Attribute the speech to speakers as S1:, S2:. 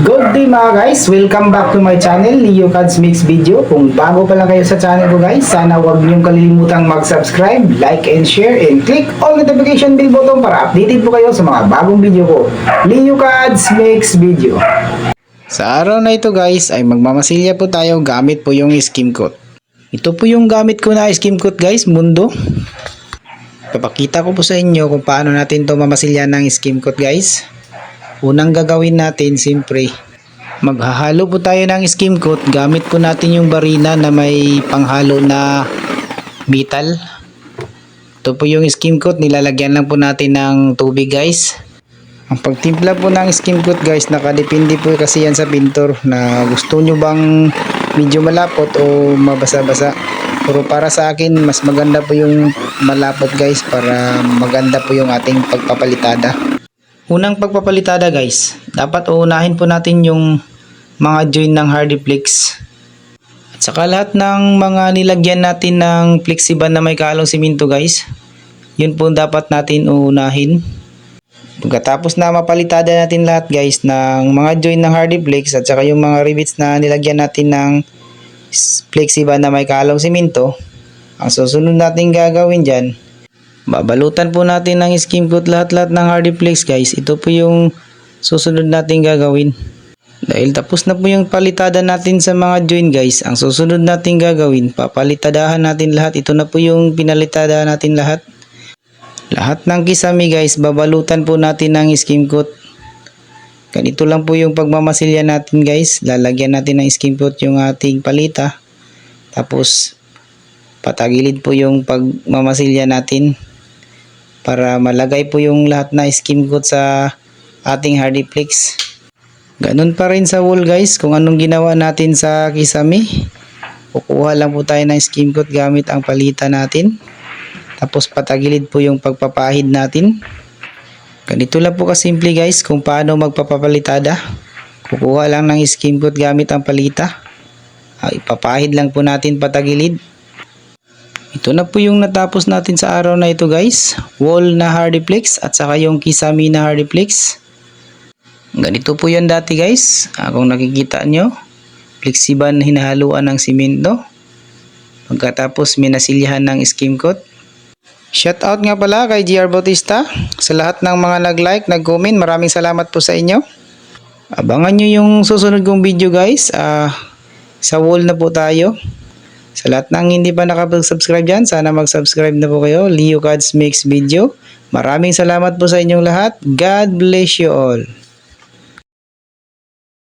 S1: Good day mga guys! Welcome back to my channel, Leo Cads Mix Video. Kung bago pa lang kayo sa channel ko guys, sana huwag niyong kalilimutang mag-subscribe, like and share, and click all notification bell button para updated po kayo sa mga bagong video ko. Leo Cads Mix Video. Sa araw na ito guys, ay magmamasilya po tayo gamit po yung skim coat. Ito po yung gamit ko na skim coat guys, Mundo. Papakita ko po sa inyo kung paano natin to mamasilya ng skim coat guys. Unang gagawin natin, siyempre, maghahalo po tayo ng skim coat. Gamit po natin yung barina na may panghalo na metal. Ito po yung skim coat, nilalagyan lang po natin ng tubig guys. Ang pagtimpla po ng skim coat guys, nakadepende po kasi yan sa pintor na gusto nyo bang medyo malapot o mabasa-basa. Pero para sa akin, mas maganda po yung malapot guys para maganda po yung ating pagpapalitada. Unang pagpapalitada guys, dapat uunahin po natin yung mga join ng Hardiplex. At saka lahat ng mga nilagyan natin ng flexiban na may kahalong simento guys, yun po dapat natin uunahin. Pagkatapos na mapalitada natin lahat guys ng mga join ng Hardiplex at saka yung mga rivets na nilagyan natin ng flexiban na may kahalong simento, ang susunod natin gagawin dyan, babalutan po natin ng skim coat lahat-lahat ng Hardiplex guys. Ito po yung susunod natin gagawin. Dahil tapos na po yung palitada natin sa mga join guys, ang susunod natin gagawin, papalitadahan natin lahat. Ito na po yung pinalitada natin lahat. Lahat ng kisame guys, babalutan po natin ng skim coat. Ganito lang po yung pagmamasilya natin guys. Lalagyan natin ng skim coat yung ating palita. Tapos patagilid po yung pagmamasilya natin para malagay po yung lahat na skim coat sa ating Hardiplex. Ganun pa rin sa wall guys, kung anong ginawa natin sa kisame. Kukuha lang po tayo ng skim coat gamit ang palita natin. Tapos patagilid po yung pagpapahid natin. Ganito lang po kasimple guys kung paano magpapalitada. Kukuha lang ng skim coat gamit ang palita. Ipapahid lang po natin patagilid. Ito na po yung natapos natin sa araw na ito guys. Wall na Hardiplex at saka yung kisame na Hardiplex. Ganito po yan dati guys. Kung nakikita nyo, flexiban hinahaluan ng simento. Pagkatapos minasilyahan ng skim coat. Shout out nga pala kay GR Bautista. Sa lahat ng mga nag-like, nag-comment, maraming salamat po sa inyo. Abangan nyo yung susunod kong video guys. Sa wall na po tayo. Sa lahat ng hindi pa nakapag-subscribe dyan, sana mag-subscribe na po kayo. Leo Cads Mix Video. Maraming salamat po sa inyong lahat. God bless you all.